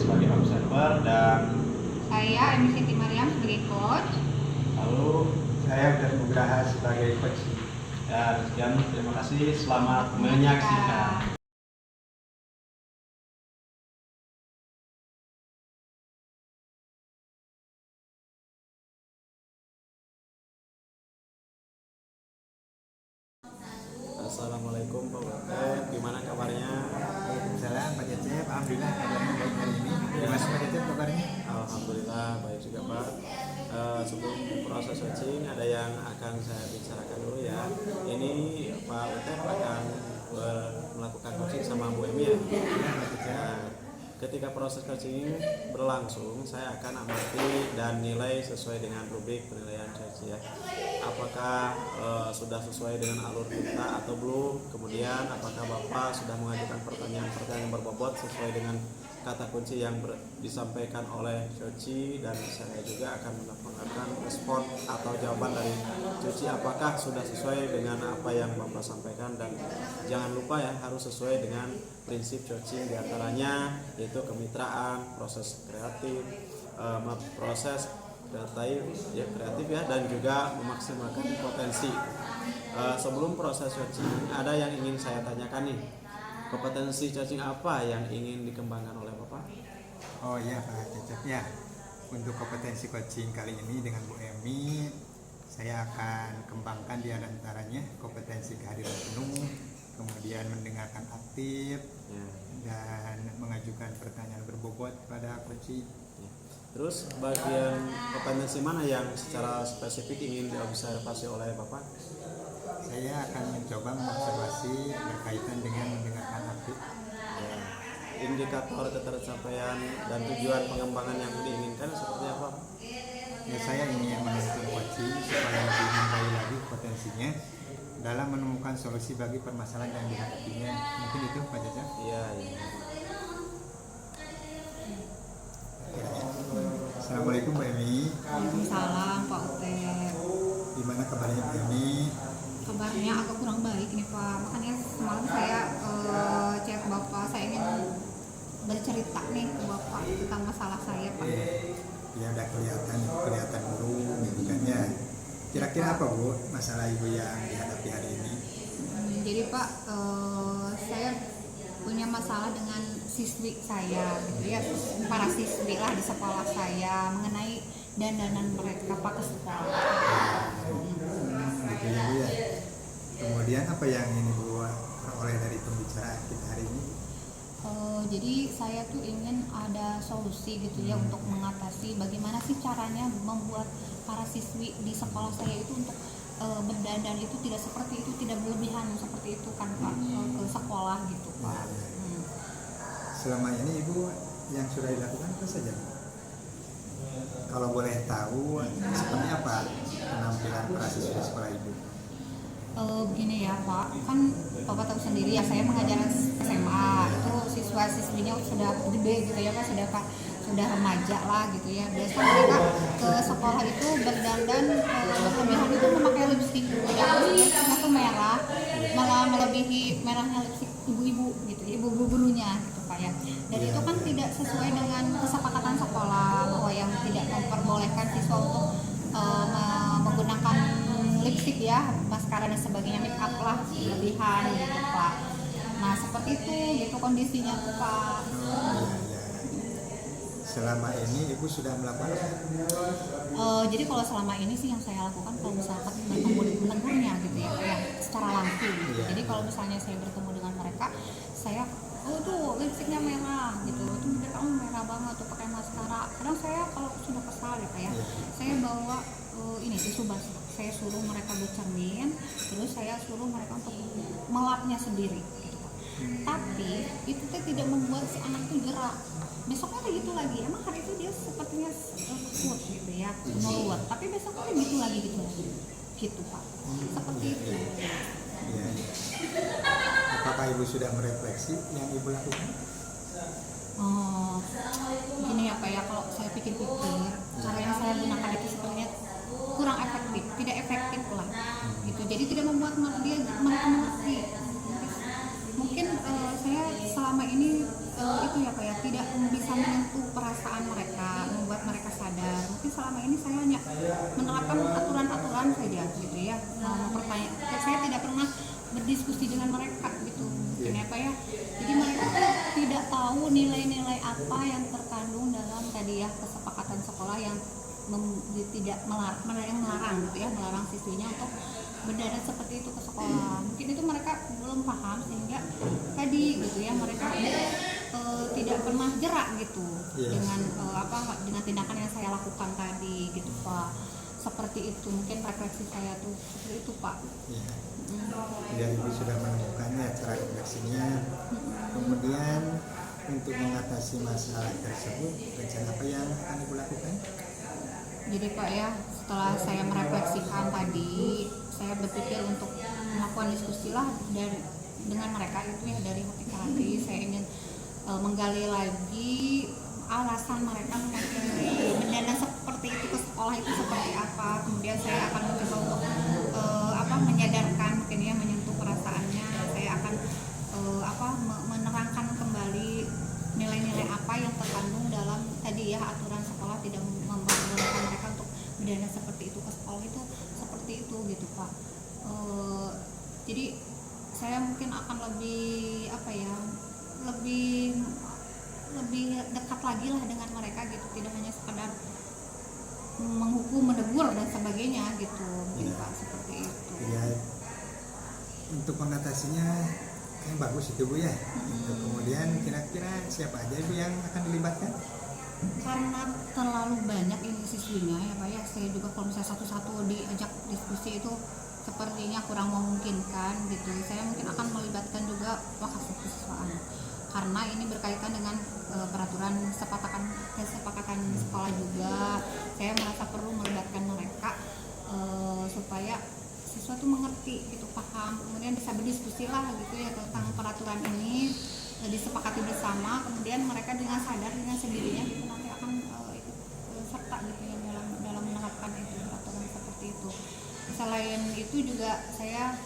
sebagai observer dan saya Emi Siti Mariam sebagai coach. lalu saya Udan Nugraha sebagai coach. ya sekian, terima kasih, selamat menyaksikan. Assalamualaikum Pak Butet, gimana kabarnya? Waalaikumsalam Pak Cecep, alhamdulillah kabarnya baik hari ini. Gimana Pak Cecep kabarnya? Alhamdulillah baik juga Pak. Sebelum proses coaching ada yang akan saya bicarakan dulu ya. Ini Pak Butet akan melakukan coaching sama Bu Emi ya. Nah, ketika proses coaching berlangsung, saya akan amati dan nilai sesuai dengan rubrik penilaian coaching ya. Apakah sudah sesuai dengan alur kita atau belum? Kemudian apakah Bapak sudah mengajukan pertanyaan-pertanyaan yang berbobot sesuai dengan kata kunci yang disampaikan oleh Coci, dan saya juga akan mendapatkan respon atau jawaban dari Coci apakah sudah sesuai dengan apa yang Bapak sampaikan. Dan jangan lupa ya, harus sesuai dengan prinsip coaching, diantaranya yaitu kemitraan, proses kreatif, proses kreatif ya, dan juga memaksimalkan potensi. Sebelum proses coaching ada yang ingin saya tanyakan nih, kompetensi coaching apa yang ingin dikembangkan oleh Bapak? Oh iya Pak Cecep ya, untuk kompetensi coaching kali ini dengan Bu Emi, saya akan kembangkan di antaranya kompetensi kehadiran penuh, kemudian mendengarkan aktif ya, dan mengajukan pertanyaan berbobot pada coaching. Terus bagian kompetensi mana yang secara spesifik ingin diobservasi oleh Bapak? Saya akan mencoba mengobservasi berkaitan dengan mendengarkan aktif. Ya. Indikator ketercapaian dan tujuan pengembangan yang diinginkan seperti apa? Ya, saya ingin menuntun coaching supaya lebih menggali lagi potensinya dalam menemukan solusi bagi permasalahan yang dihadapinya. Mungkin itu Pak Caca? Iya, iya. Assalamualaikum Mbak Emi. Waalaikumsalam Pak Utet. Gimana kabarnya Mbak Emi? Kabarnya agak kurang baik nih Pak. Makanya semalam saya chat Bapak, saya ingin bercerita nih ke Bapak tentang masalah saya Pak. Ya udah kelihatan dulu gitu kan ya. Kira-kira apa Bu masalah Ibu yang dihadapi hari ini? Jadi Pak, saya punya masalah dengan siswi saya gitu ya, para siswi lah di sekolah saya mengenai dandanan mereka Pak ke sekolah. Gitu ya Bu ya. Kemudian apa yang ini Bu peroleh dari pembicaraan kita hari ini? Jadi saya tuh ingin ada solusi gitu ya untuk mengatasi bagaimana sih caranya membuat para siswi di sekolah saya itu untuk berdandan itu tidak seperti itu, tidak berlebihan seperti itu kan Pak, ke sekolah gitu Pak. Selama ini Ibu yang sudah dilakukan apa saja? Kalau boleh tahu seperti apa penampilan para siswi di sekolah Ibu? Begini ya Pak, kan Bapak tahu sendiri ya, saya mengajar SMA, itu siswa-siswinya sudah gede gitu ya Pak, sudah remaja lah gitu ya. Biasa mereka ke sekolah itu berdandan berlebihan itu memakai lipstik ya, lipstiknya tuh merah, malah melebihi merahnya lipstik ibu-ibu gitu, ibu gurunya gitu Pak ya. Dan itu kan tidak sesuai dengan kesepakatan sekolah bahwa yang tidak memperbolehkan siswa untuk menggunakan lipstik ya, maskara dan sebagainya, make up lah berlebihan gitu Pak. Nah seperti itu gitu kondisinya tuh Pak. Selama ini Ibu sudah melakukan? Jadi kalau selama ini sih yang saya lakukan kalau misalkan menegurnya gitu ya, kayak secara langsung. Jadi kalau misalnya saya bertemu dengan mereka, saya tuh lipstiknya merah gitu, itu mereka merah banget tuh pakai maskara. Kadang saya kalau sudah kesal ya Pak ya, saya bawa ini tisu basah, saya suruh mereka bercermin, terus saya suruh mereka untuk melapnya sendiri gitu. Tapi itu tidak membuat si anak itu gerak. Besoknya kayak gitu lagi, emang hari itu dia sepertinya takut gitu ya, nurut, tapi besoknya kayak gitu lagi gitu Pak, seperti itu. Apakah Ibu sudah merefleksi yang Ibu lakukan? Gini ya Pak ya, kalau saya pikir-pikir cara yang saya gunakan itu sebenarnya kurang efektif, tidak efektif lah gitu. Jadi tidak membuat mereka mengerti. Mungkin saya selama ini itu ya Pak ya, tidak bisa menyentuh perasaan mereka, membuat mereka sadar. Mungkin selama ini saya hanya menerapkan aturan-aturan saja gitu ya, saya tidak pernah berdiskusi dengan mereka gitu. Kenapa ya? Jadi mereka tuh tidak tahu nilai-nilai apa yang terkandung dalam tadi ya kesepakatan sekolah yang tidak melarang gitu ya, melarang siswinya untuk berdandan seperti itu ke sekolah. Mungkin itu mereka belum paham sehingga tadi gitu ya mereka tidak pernah jerak gitu dengan dengan tindakan yang saya lakukan tadi gitu Pak. Seperti itu mungkin refleksi saya tuh seperti itu Pak. Ya, Ibu sudah menemukannya cara refleksinya. Kemudian untuk mengatasi masalah tersebut, rencana apa yang akan Ibu lakukan? Jadi Pak ya, setelah saya merefleksikan tadi, saya berpikir untuk melakukan diskusi lah dengan mereka itu ya dari hati ke hati. Saya ingin menggali lagi alasan mereka memakai bendana seperti itu ke sekolah itu seperti apa. Kemudian saya akan mencoba untuk menyadarkan mungkin ya, menyentuh perasaannya. Saya akan menerangkan kembali nilai-nilai apa yang terkandung dalam tadi ya aturan sekolah, tidak membolehkan mereka untuk berdana seperti itu ke sekolah itu seperti itu gitu Pak. Jadi saya mungkin akan lebih dekat lagi lah dengan mereka gitu, tidak hanya sekedar menghukum, menegur dan sebagainya gitu mungkin Pak, seperti itu. Ya, untuk mengatasinya kan bagus itu Bu ya. Kemudian kira-kira siapa aja Bu yang akan dilibatkan? Karena terlalu banyak ini siswinya ya Pak ya, saya juga kalau misalnya satu-satu diajak diskusi itu sepertinya kurang memungkinkan gitu. Saya mungkin akan melibatkan juga wakaf siswaan karena ini berkaitan dengan peraturan kesepakatan sekolah juga. Saya merasa perlu melibatkan mereka supaya siswa tuh mengerti gitu, paham, kemudian bisa berdiskusi lah gitu ya tentang peraturan ini, disepakati bersama, kemudian mereka dengan sadar dengan sendirinya gitu nanti akan ikut serta gitu ya dalam menerapkan itu peraturan seperti itu. Selain itu juga saya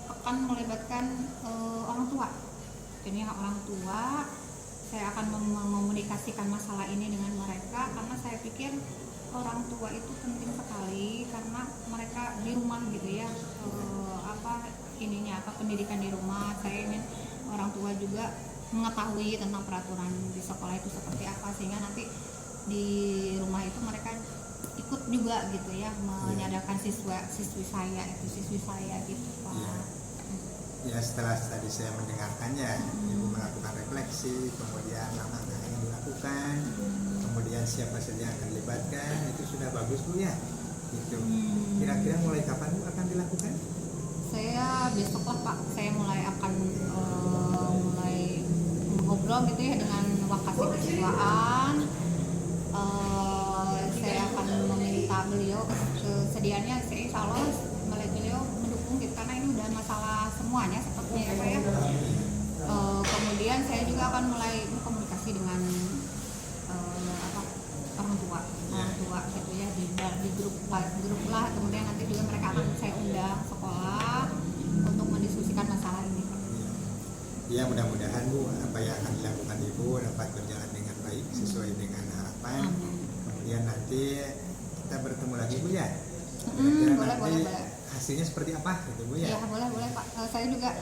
akan melibatkan orang tua. Jadi orang tua saya akan mekomunikasikan masalah ini dengan mereka karena saya pikir orang tua itu penting sekali karena mereka di rumah gitu ya, pendidikan di rumah. Saya ingin orang tua juga mengetahui tentang peraturan di sekolah itu seperti apa sehingga nanti di rumah itu mereka ikut juga gitu ya, menyadarkan siswi saya gitu Pak. Ya, setelah tadi saya mendengarkannya, Ibu melakukan refleksi, kemudian langkah yang dilakukan, kemudian siapa saja yang akan dilibatkan, itu sudah bagus Bu ya. Itu kira-kira mulai kapan Bu akan dilakukan? Saya besok lah Pak, saya akan mulai ngobrol gitu ya dengan wakaf kesiswaan. Saya akan meminta beliau kesediaannya, saya insya Allah beliau mendukung gitu karena ini udah masalah semuanya sepertinya ya Pak ya. Kemudian saya juga akan mulai berkomunikasi dengan orang tua gitu ya di grup lah, kemudian nanti juga mereka akan saya undang sekolah untuk mendiskusikan masalah ini. Ya, mudah-mudahan Bu apa yang akan dilakukan Ibu dapat berjalan dengan baik sesuai dengan harapan. Kemudian nanti kita bertemu lagi Bu ya. Boleh. Hasilnya seperti apa gitu Bu ya? Iya boleh Pak. Saya juga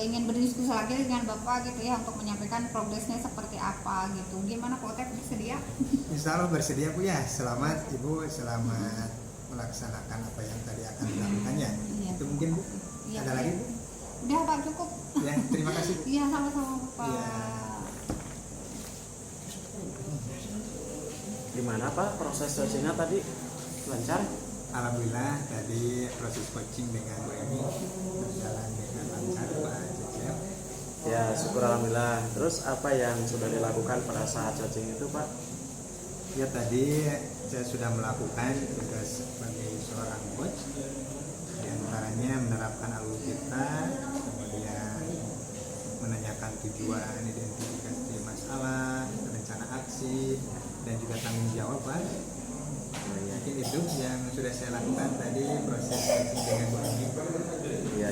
ingin berdiskusi lagi dengan Bapak gitu ya untuk menyampaikan progresnya seperti apa gitu. Gimana Pak Otep, bersedia? Insya Allah bersedia Bu ya. Selamat Ibu, selamat melaksanakan apa yang tadi akan dilakukannya. Iya. Itu mungkin Bu. Iya, Ada lagi Bu? Udah Pak, cukup. Ya, terima kasih. Iya, sama-sama Pak. Ya. Gimana Pak proses coachingnya tadi, lancar? Alhamdulillah tadi proses coaching dengan Bu Emi berjalan dengan lancar Pak Cecep. Ya, syukur alhamdulillah. Terus apa yang sudah dilakukan pada saat coaching itu Pak? Ya, tadi saya sudah melakukan tugas sebagai seorang coach, di antaranya menerapkan alur kita, kemudian menanyakan tujuan, identifikasi masalah, rencana aksi, dan juga tanggung jawab Pak. Mungkin itu yang sudah saya lakukan tadi proses coaching dengan Bu Emi. Iya.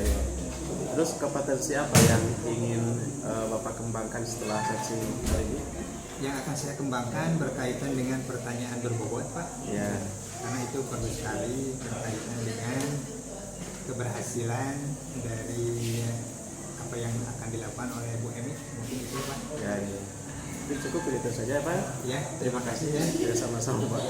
Terus kompetensi apa yang ingin Bapak kembangkan setelah coaching kali ini? Yang akan saya kembangkan berkaitan dengan pertanyaan berbobot, Pak. Ya. Karena itu perlu sekali berkaitan dengan keberhasilan dari apa yang akan dilakukan oleh Bu Emi. Mungkin itu, Pak. Ya, ya. Itu cukup begitu saja, Pak. Ya, Terima kasih ya. Sama-sama, Pak.